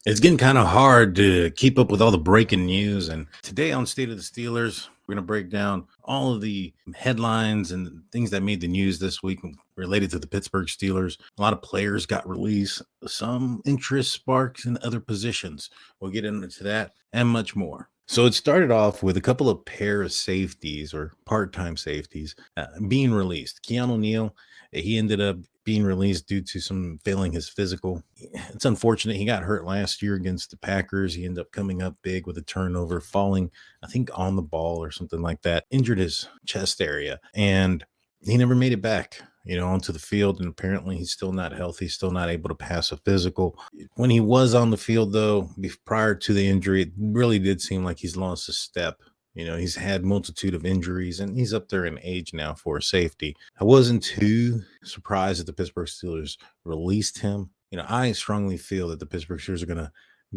It's getting kind of hard to keep up with all the breaking news. And today on State of the Steelers, we're going to break down all of the headlines and things that made the news this week related to the Pittsburgh Steelers. A lot of players got released, some interest sparks in other positions. We'll get into that and much more. So it started off with a couple of pair of safeties or part-time safeties being released. Keanu Neal, he ended up being released due to some failing his physical. It's unfortunate. He got hurt last year against the Packers. He ended up coming up big with a turnover, falling, I think, on the ball or something like that, injured his chest area, and he never made it back, onto the field. And apparently he's still not healthy, still not able to pass a physical. When he was on the field, though, prior to the injury, it really did seem like he's lost a step. He's had multitude of injuries, and he's up there in age now for a safety. I wasn't too surprised that the Pittsburgh Steelers released him. I strongly feel that the Pittsburgh Steelers are going to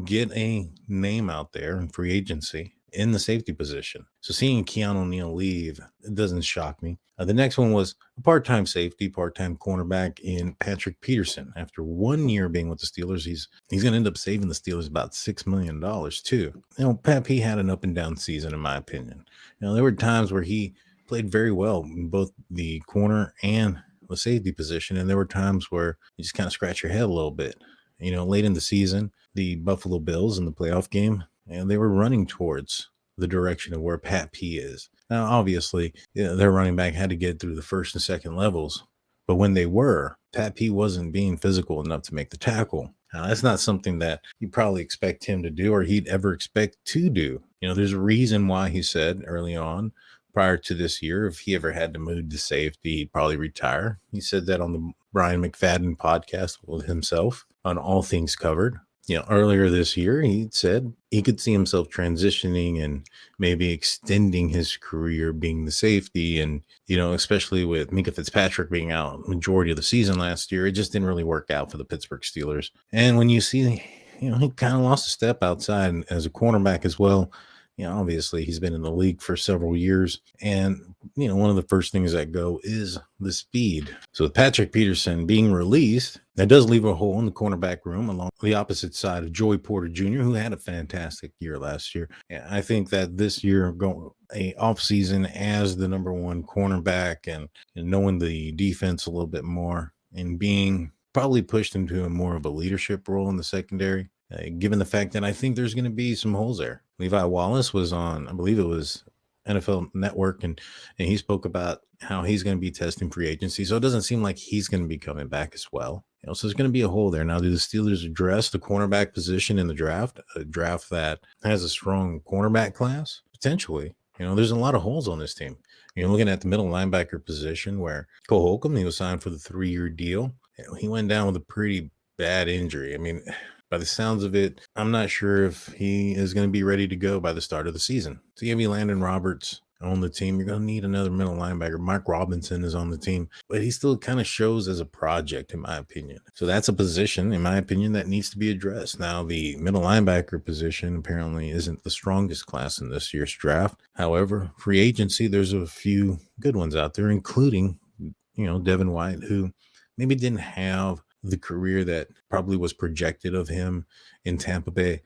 get a name out there in free agency in the safety position. So seeing Keanu Neal leave, it doesn't shock me. The next one was a part-time safety, part-time cornerback in Patrick Peterson. After 1 year being with the Steelers, he's going to end up saving the Steelers about $6 million too. Pat P had an up and down season, in my opinion. There were times where he played very well in both the corner and the safety position, and there were times where you just kind of scratch your head a little bit. Late in the season, the Buffalo Bills in the playoff game, and they were running towards the direction of where Pat P is. Now, obviously, their running back had to get through the first and second levels, but when they were, Pat P wasn't being physical enough to make the tackle. Now, that's not something that you probably expect him to do or he'd ever expect to do. There's a reason why he said early on, prior to this year, if he ever had to move to safety, he'd probably retire. He said that on the Brian McFadden podcast with himself on All Things Covered. Earlier this year, he said he could see himself transitioning and maybe extending his career being the safety. And, especially with Minkah Fitzpatrick being out majority of the season last year, it just didn't really work out for the Pittsburgh Steelers. And when you see, he kind of lost a step outside as a cornerback as well. Obviously he's been in the league for several years, and one of the first things that go is the speed. So with Patrick Peterson being released, that does leave a hole in the cornerback room along the opposite side of Joey Porter Jr., who had a fantastic year last year. And I think that this year going a offseason as the number one cornerback and knowing the defense a little bit more and being probably pushed into a more of a leadership role in the secondary. Given the fact that I think there's going to be some holes there. Levi Wallace was on, I believe it was NFL Network, and he spoke about how he's going to be testing free agency. So it doesn't seem like he's going to be coming back as well. So there's going to be a hole there. Now, do the Steelers address the cornerback position in the draft? A draft that has a strong cornerback class? Potentially. There's a lot of holes on this team. You're looking at the middle linebacker position where Cole Holcomb, he was signed for the 3-year deal. He went down with a pretty bad injury. I mean, by the sounds of it, I'm not sure if he is going to be ready to go by the start of the season. So you have Landon Roberts on the team. You're going to need another middle linebacker. Mike Robinson is on the team, but he still kind of shows as a project, in my opinion. So that's a position, in my opinion, that needs to be addressed. Now, the middle linebacker position apparently isn't the strongest class in this year's draft. However, free agency, there's a few good ones out there, including, Devin White, who maybe didn't have the career that probably was projected of him in Tampa Bay.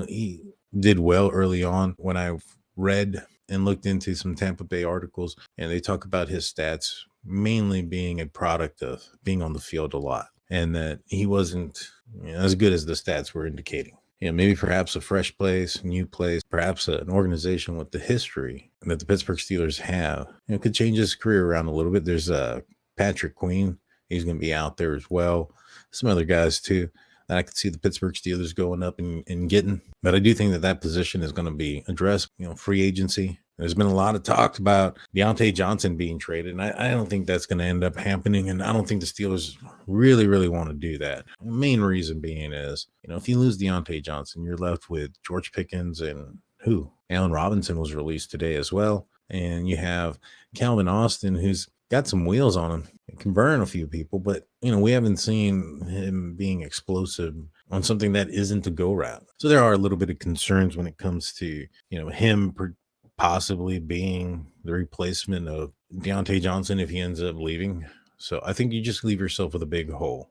He did well early on. When I read and looked into some Tampa Bay articles, and they talk about his stats mainly being a product of being on the field a lot, and that he wasn't as good as the stats were indicating. Maybe perhaps a fresh place, new place, perhaps an organization with the history that the Pittsburgh Steelers have, could change his career around a little bit. There's Patrick Queen. He's going to be out there as well. Some other guys too that I could see the Pittsburgh Steelers going up and getting. But I do think that position is going to be addressed. Free agency. There's been a lot of talk about Deontay Johnson being traded, and I don't think that's going to end up happening. And I don't think the Steelers really, really want to do that. The main reason being is, if you lose Deontay Johnson, you're left with George Pickens and Allen Robinson was released today as well. And you have Calvin Austin, who's got some wheels on him. It can burn a few people, but, we haven't seen him being explosive on something that isn't a go route. So there are a little bit of concerns when it comes to, him possibly being the replacement of Deontay Johnson if he ends up leaving. So I think you just leave yourself with a big hole.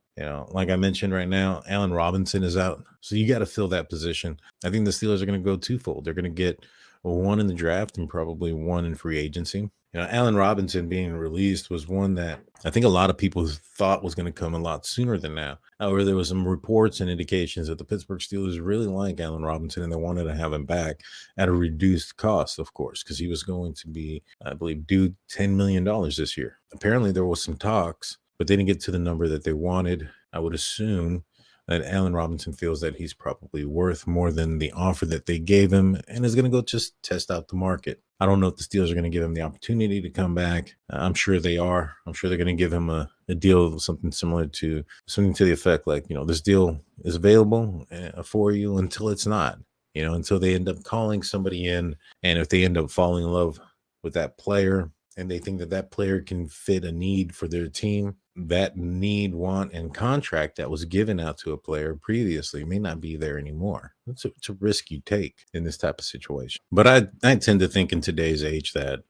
Like I mentioned right now, Allen Robinson is out. So you got to fill that position. I think the Steelers are going to go twofold. They're going to get one in the draft and probably one in free agency. Allen Robinson being released was one that I think a lot of people thought was going to come a lot sooner than now. However, there was some reports and indications that the Pittsburgh Steelers really like Allen Robinson and they wanted to have him back at a reduced cost, of course, because he was going to be, I believe, due $10 million this year. Apparently, there was some talks, but they didn't get to the number that they wanted. I would assume that Allen Robinson feels that he's probably worth more than the offer that they gave him and is going to go just test out the market. I don't know if the Steelers are going to give him the opportunity to come back. I'm sure they are. I'm sure they're going to give him a deal, something similar to something to the effect like, this deal is available for you until it's not, until they end up calling somebody in. And if they end up falling in love with that player and they think that that player can fit a need for their team, that need, want, and contract that was given out to a player previously may not be there anymore. It's a risk you take in this type of situation. But I tend to think in today's age that,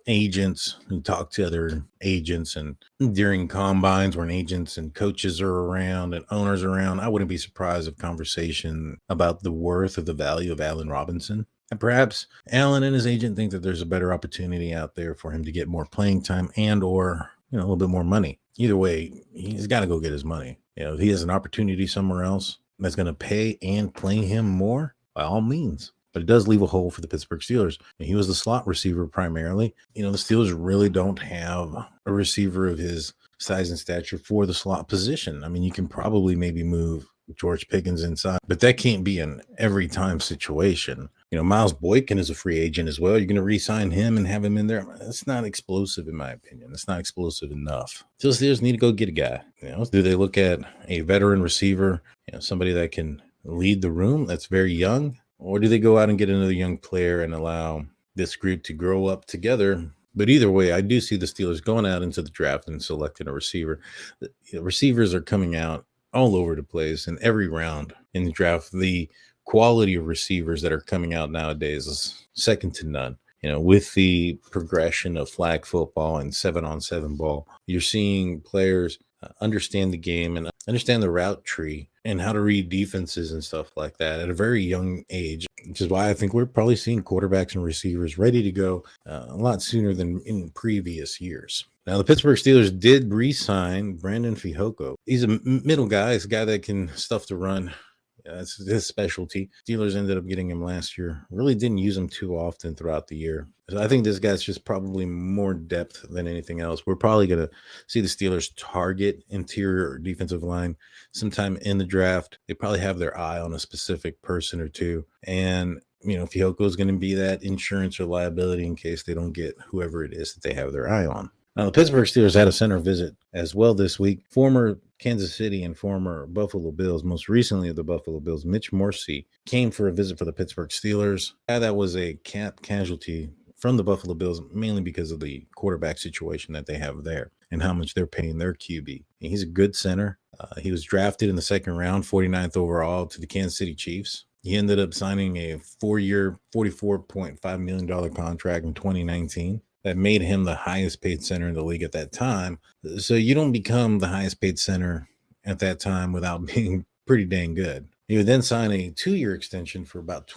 agents who talk to other agents and during combines when agents and coaches are around and owners are around, I wouldn't be surprised if conversation about the worth of the value of Allen Robinson. And perhaps Allen and his agent think that there's a better opportunity out there for him to get more playing time and or a little bit more money. Either way, he's got to go get his money. If he has an opportunity somewhere else that's going to pay and play him more, by all means. But it does leave a hole for the Pittsburgh Steelers. He was the slot receiver primarily. The Steelers really don't have a receiver of his size and stature for the slot position. I mean, you can probably maybe move George Pickens inside, but that can't be an every time situation. Miles Boykin is a free agent as well. You're going to re-sign him and have him in there. That's not explosive, in my opinion. It's not explosive enough. So the Steelers need to go get a guy. Do they look at a veteran receiver, somebody that can lead the room that's very young? Or do they go out and get another young player and allow this group to grow up together? But either way, I do see the Steelers going out into the draft and selecting a receiver. The receivers are coming out all over the place in every round in the draft. The quality of receivers that are coming out nowadays is second to none. With the progression of flag football and 7-on-7 ball, you're seeing players understand the game and understand the route tree and how to read defenses and stuff like that at a very young age, which is why I think we're probably seeing quarterbacks and receivers ready to go a lot sooner than in previous years. Now, the Pittsburgh Steelers did re-sign Brandon Fihoko. He's a middle guy. He's a guy that can stuff the run. That's his specialty. Steelers ended up getting him last year. Really didn't use him too often throughout the year. So I think this guy's just probably more depth than anything else. We're probably going to see the Steelers target interior defensive line sometime in the draft. They probably have their eye on a specific person or two. And, Fihoko is going to be that insurance or liability in case they don't get whoever it is that they have their eye on. Now, the Pittsburgh Steelers had a center visit as well this week. Former Kansas City and former Buffalo Bills, most recently of the Buffalo Bills, Mitch Morse, came for a visit for the Pittsburgh Steelers. That was a cap casualty from the Buffalo Bills, mainly because of the quarterback situation that they have there and how much they're paying their QB. And he's a good center. He was drafted in the second round, 49th overall, to the Kansas City Chiefs. He ended up signing a 4-year, $44.5 million contract in 2019. That made him the highest paid center in the league at that time. So you don't become the highest paid center at that time without being pretty dang good. He would then sign a 2-year extension for about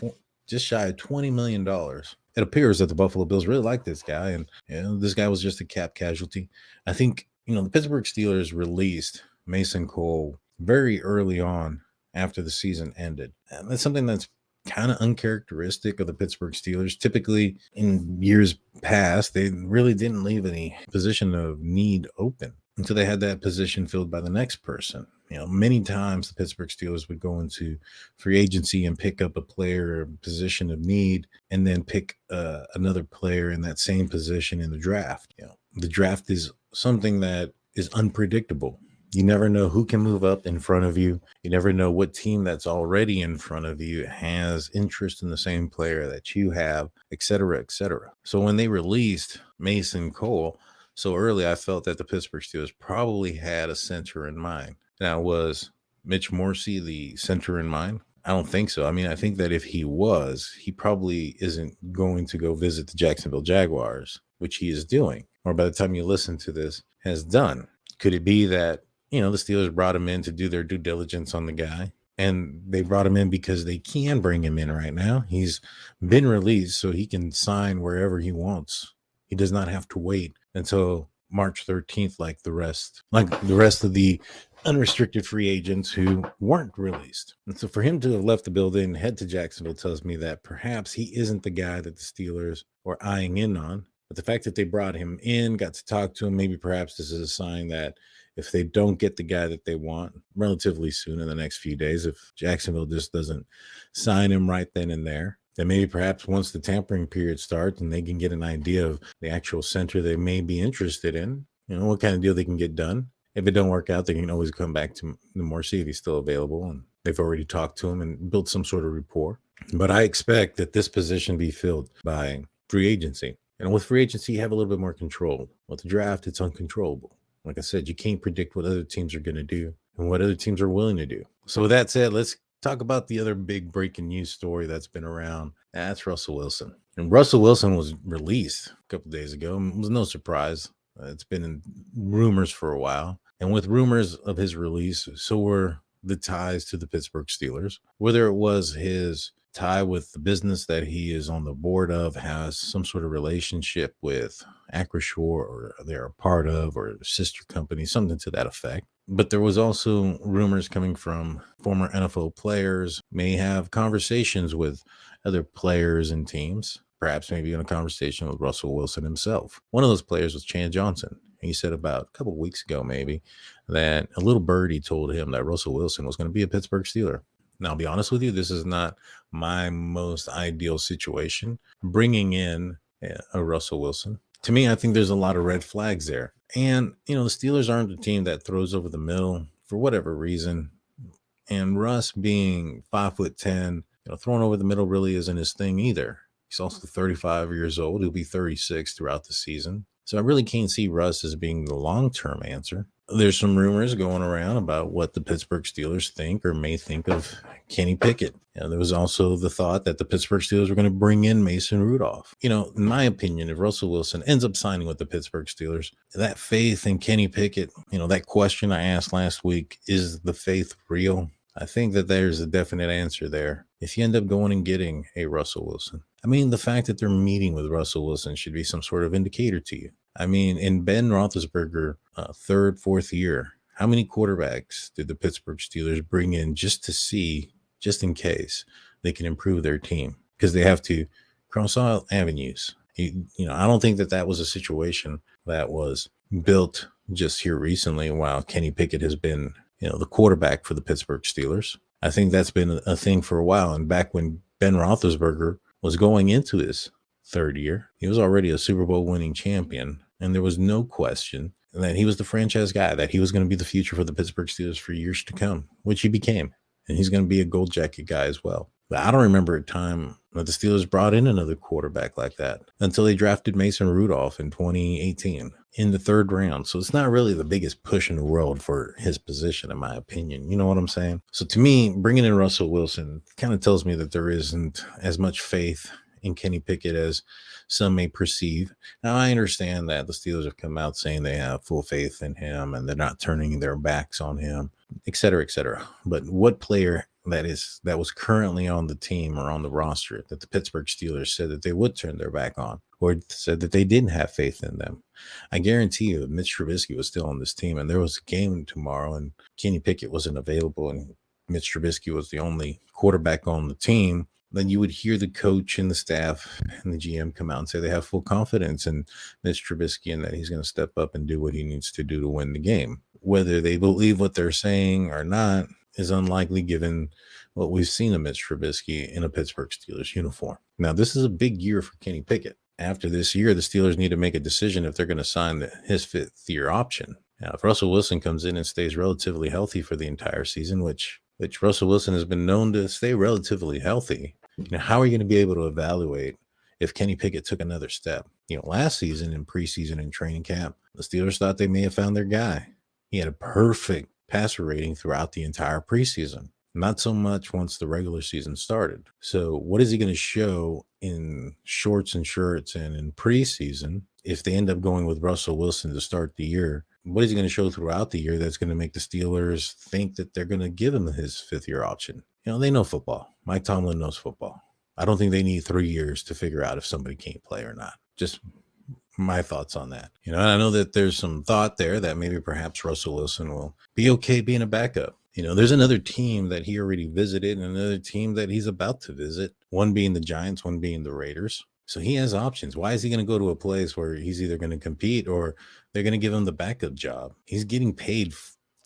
just shy of $20 million. It appears that the Buffalo Bills really like this guy, and this guy was just a cap casualty. I think, the Pittsburgh Steelers released Mason Cole very early on after the season ended. And that's something that's kind of uncharacteristic of the Pittsburgh Steelers. Typically, in years past, they really didn't leave any position of need open until they had that position filled by the next person. Many times the Pittsburgh Steelers would go into free agency and pick up a player or position of need and then pick another player in that same position in the draft. The draft is something that is unpredictable. You never know who can move up in front of you. You never know what team that's already in front of you has interest in the same player that you have, et cetera, et cetera. So when they released Mason Cole so early, I felt that the Pittsburgh Steelers probably had a center in mind. Now, was Mitch Morse the center in mind? I don't think so. I mean, I think that if he was, he probably isn't going to go visit the Jacksonville Jaguars, which he is doing, or by the time you listen to this, has done. Could it be that, the Steelers brought him in to do their due diligence on the guy? And they brought him in because they can bring him in right now. He's been released so he can sign wherever he wants. He does not have to wait until March 13th like the rest of the unrestricted free agents who weren't released. And so for him to have left the building and head to Jacksonville tells me that perhaps he isn't the guy that the Steelers were eyeing in on. But the fact that they brought him in, got to talk to him, maybe perhaps this is a sign that if they don't get the guy that they want relatively soon in the next few days, if Jacksonville just doesn't sign him right then and there, then maybe perhaps once the tampering period starts and they can get an idea of the actual center they may be interested in, what kind of deal they can get done. If it don't work out, they can always come back to Moore, see if he's still available. And they've already talked to him and built some sort of rapport. But I expect that this position be filled by free agency. And with free agency, you have a little bit more control. With the draft, it's uncontrollable. Like I said, you can't predict what other teams are going to do and what other teams are willing to do. So with that said, let's talk about the other big breaking news story that's been around. That's Russell Wilson. And Russell Wilson was released a couple of days ago. It was no surprise. It's been in rumors for a while. And with rumors of his release, so were the ties to the Pittsburgh Steelers. Whether it was his tie with the business that he is on the board of, has some sort of relationship with Acrisure, or they're a part of, or a sister company, something to that effect. But there was also rumors coming from former NFL players, may have conversations with other players and teams, perhaps maybe in a conversation with Russell Wilson himself. One of those players was Chan Johnson. He said about a couple of weeks ago, maybe, that a little birdie told him that Russell Wilson was going to be a Pittsburgh Steeler. Now, I'll be honest with you, this is not my most ideal situation, bringing in a Russell Wilson. To me, I think there's a lot of red flags there. And, the Steelers aren't a team that throws over the middle for whatever reason. And Russ being 5'10", throwing over the middle really isn't his thing either. He's also 35 years old. He'll be 36 throughout the season. So I really can't see Russ as being the long-term answer. There's some rumors going around about what the Pittsburgh Steelers think or may think of Kenny Pickett. There was also the thought that the Pittsburgh Steelers were going to bring in Mason Rudolph. In my opinion, if Russell Wilson ends up signing with the Pittsburgh Steelers, that faith in Kenny Pickett, that question I asked last week, is the faith real? I think that there's a definite answer there. If you end up going and getting a Russell Wilson, the fact that they're meeting with Russell Wilson should be some sort of indicator to you. In Ben Roethlisberger, third, fourth year, how many quarterbacks did the Pittsburgh Steelers bring in just in case they can improve their team? Because they have to cross all avenues. I don't think that was a situation that was built just here recently while Kenny Pickett has been, the quarterback for the Pittsburgh Steelers. I think that's been a thing for a while. And back when Ben Roethlisberger was going into his third year, he was already a Super Bowl winning champion. And there was no question that he was the franchise guy, that he was going to be the future for the Pittsburgh Steelers for years to come, which he became. And he's going to be a gold jacket guy as well. But I don't remember a time that the Steelers brought in another quarterback like that until they drafted Mason Rudolph in 2018 in the third round. So it's not really the biggest push in the world for his position, in my opinion. You know what I'm saying? So to me, bringing in Russell Wilson kind of tells me that there isn't as much faith in Kenny Pickett as some may perceive. Now, I understand that the Steelers have come out saying they have full faith in him and they're not turning their backs on him, et cetera, et cetera. But what player that was currently on the team or on the roster that the Pittsburgh Steelers said that they would turn their back on, or said that they didn't have faith in them? I guarantee you, Mitch Trubisky was still on this team, and there was a game tomorrow, and Kenny Pickett wasn't available, and Mitch Trubisky was the only quarterback on the team, then you would hear the coach and the staff and the GM come out and say they have full confidence in Mitch Trubisky and that he's going to step up and do what he needs to do to win the game. Whether they believe what they're saying or not is unlikely given what we've seen of Mitch Trubisky in a Pittsburgh Steelers uniform. Now, this is a big year for Kenny Pickett. After this year, the Steelers need to make a decision if they're going to sign his fifth-year option. Now, if Russell Wilson comes in and stays relatively healthy for the entire season, which Russell Wilson has been known to stay relatively healthy, how are you going to be able to evaluate if Kenny Pickett took another step? Last season in preseason and training camp, the Steelers thought they may have found their guy. He had a perfect passer rating throughout the entire preseason. Not so much once the regular season started. So what is he going to show in shorts and shirts and in preseason if they end up going with Russell Wilson to start the year what is he going to show throughout the year that's going to make the Steelers think that they're going to give him his 5th-year option? They know football. Mike Tomlin knows football. I don't think they need 3 years to figure out if somebody can't play or not. Just my thoughts on that. And I know that there's some thought there that maybe perhaps Russell Wilson will be okay being a backup. There's another team that he already visited and another team that he's about to visit, one being the Giants, one being the Raiders. So he has options. Why is he going to go to a place where he's either going to compete or they're going to give him the backup job? He's getting paid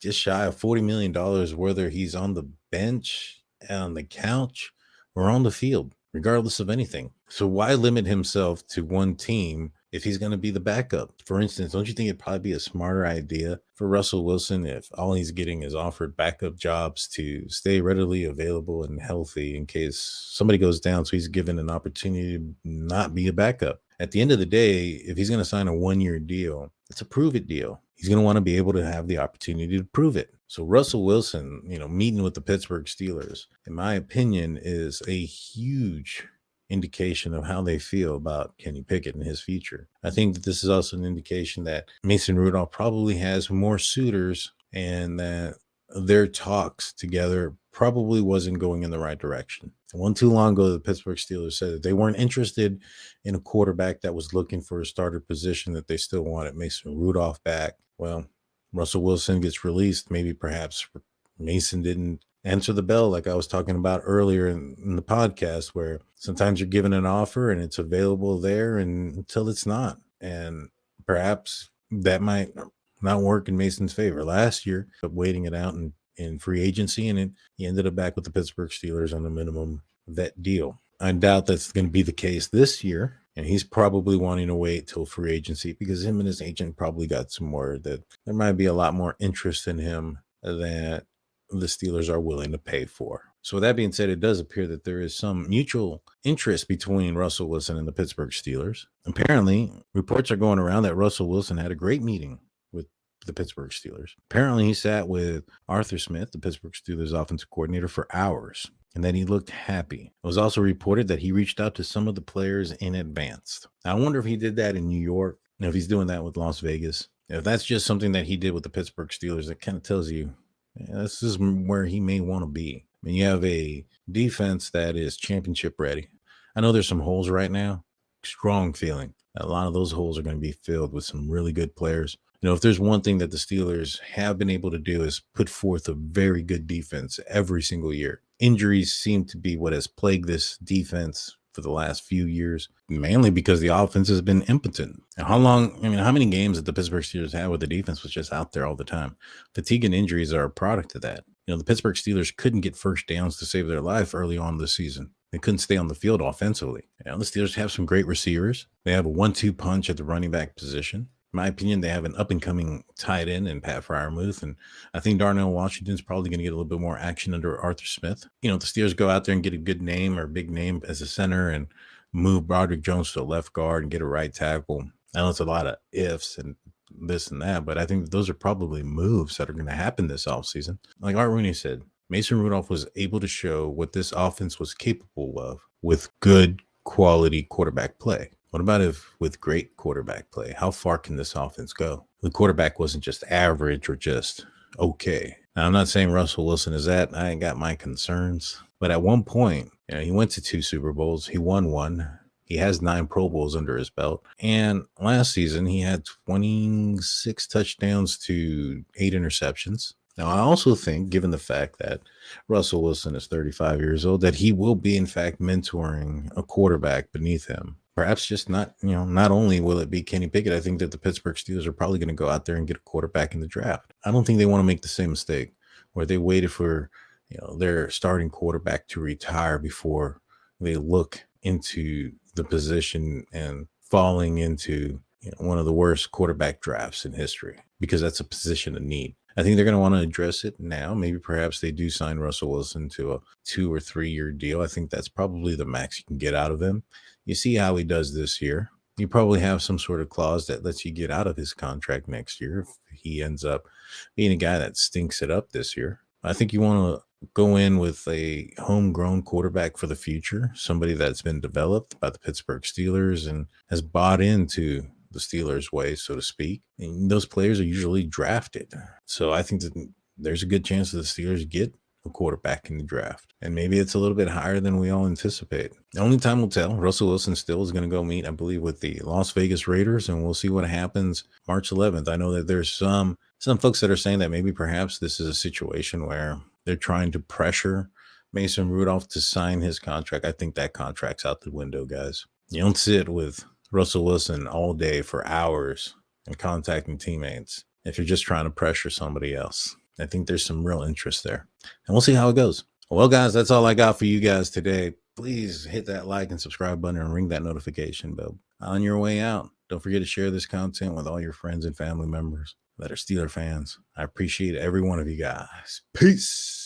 just shy of $40 million, whether he's on the bench, on the couch, or on the field, regardless of anything. So why limit himself to one team if he's going to be the backup? For instance, don't you think it'd probably be a smarter idea for Russell Wilson if all he's getting is offered backup jobs to stay readily available and healthy in case somebody goes down, so he's given an opportunity to not be a backup? At the end of the day, if he's going to sign a 1-year deal, it's a prove-it deal. He's going to want to be able to have the opportunity to prove it. So Russell Wilson, meeting with the Pittsburgh Steelers, in my opinion, is a huge indication of how they feel about Kenny Pickett and his future. I think that this is also an indication that Mason Rudolph probably has more suitors and that their talks together probably wasn't going in the right direction. One too long ago, the Pittsburgh Steelers said that they weren't interested in a quarterback that was looking for a starter position, that they still wanted Mason Rudolph back. Well, Russell Wilson gets released. Maybe perhaps Mason didn't answer the bell like I was talking about earlier in the podcast, where sometimes you're given an offer and it's available there and until it's not. And perhaps that might not work in Mason's favor. Last year, waiting it out in free agency, and he ended up back with the Pittsburgh Steelers on a minimum vet deal. I doubt that's going to be the case this year. And he's probably wanting to wait till free agency because him and his agent probably got some word that there might be a lot more interest in him that the Steelers are willing to pay for. So with that being said, it does appear that there is some mutual interest between Russell Wilson and the Pittsburgh Steelers. Apparently, reports are going around that Russell Wilson had a great meeting with the Pittsburgh Steelers. Apparently, he sat with Arthur Smith, the Pittsburgh Steelers offensive coordinator, for hours, and that he looked happy. It was also reported that he reached out to some of the players in advance. I wonder if he did that in New York, and if he's doing that with Las Vegas. If that's just something that he did with the Pittsburgh Steelers, that kind of tells you this is where he may want to be. I mean, you have a defense that is championship ready. I know there's some holes right now. Strong feeling that a lot of those holes are going to be filled with some really good players. If there's one thing that the Steelers have been able to do is put forth a very good defense every single year. Injuries seem to be what has plagued this defense for the last few years, mainly because the offense has been impotent. And how many games did the Pittsburgh Steelers have where the defense was just out there all the time? Fatigue and injuries are a product of that. The Pittsburgh Steelers couldn't get first downs to save their life early on this season. They couldn't stay on the field offensively. The Steelers have some great receivers. They have a 1-2 punch at the running back position. In my opinion, they have an up-and-coming tight end in Pat Freiermuth, and I think Darnell Washington's probably going to get a little bit more action under Arthur Smith. The Steelers go out there and get a good name or big name as a center and move Broderick Jones to a left guard and get a right tackle. I know it's a lot of ifs and this and that, but I think those are probably moves that are going to happen this offseason. Like Art Rooney said, Mason Rudolph was able to show what this offense was capable of with good quality quarterback play. What about if with great quarterback play? How far can this offense go? The quarterback wasn't just average or just okay. Now, I'm not saying Russell Wilson is that. I ain't got my concerns. But at one point, he went to 2 Super Bowls. He won 1. He has 9 Pro Bowls under his belt. And last season, he had 26 touchdowns to 8 interceptions. Now, I also think, given the fact that Russell Wilson is 35 years old, that he will be, in fact, mentoring a quarterback beneath him. Perhaps just not only will it be Kenny Pickett, I think that the Pittsburgh Steelers are probably going to go out there and get a quarterback in the draft. I don't think they want to make the same mistake where they waited for their starting quarterback to retire before they look into the position and falling into one of the worst quarterback drafts in history, because that's a position of need. I think they're going to want to address it now. Maybe perhaps they do sign Russell Wilson to a 2 or 3 year deal. I think that's probably the max you can get out of him. You see how he does this year. You probably have some sort of clause that lets you get out of his contract next year if he ends up being a guy that stinks it up this year. I think you want to go in with a homegrown quarterback for the future, somebody that's been developed by the Pittsburgh Steelers and has bought into the Steelers' way, so to speak. And those players are usually drafted. So I think that there's a good chance that the Steelers get a quarterback in the draft. And maybe it's a little bit higher than we all anticipate. The only time will tell. Russell Wilson still is going to go meet, I believe, with the Las Vegas Raiders, and we'll see what happens March 11th. I know that there's some folks that are saying that maybe perhaps this is a situation where they're trying to pressure Mason Rudolph to sign his contract. I think that contract's out the window, guys. You don't sit with Russell Wilson all day for hours and contacting teammates if you're just trying to pressure somebody else. I think there's some real interest there. And we'll see how it goes. Well, guys, that's all I got for you guys today. Please hit that like and subscribe button and ring that notification bell. On your way out, don't forget to share this content with all your friends and family members that are Steeler fans. I appreciate every one of you guys. Peace.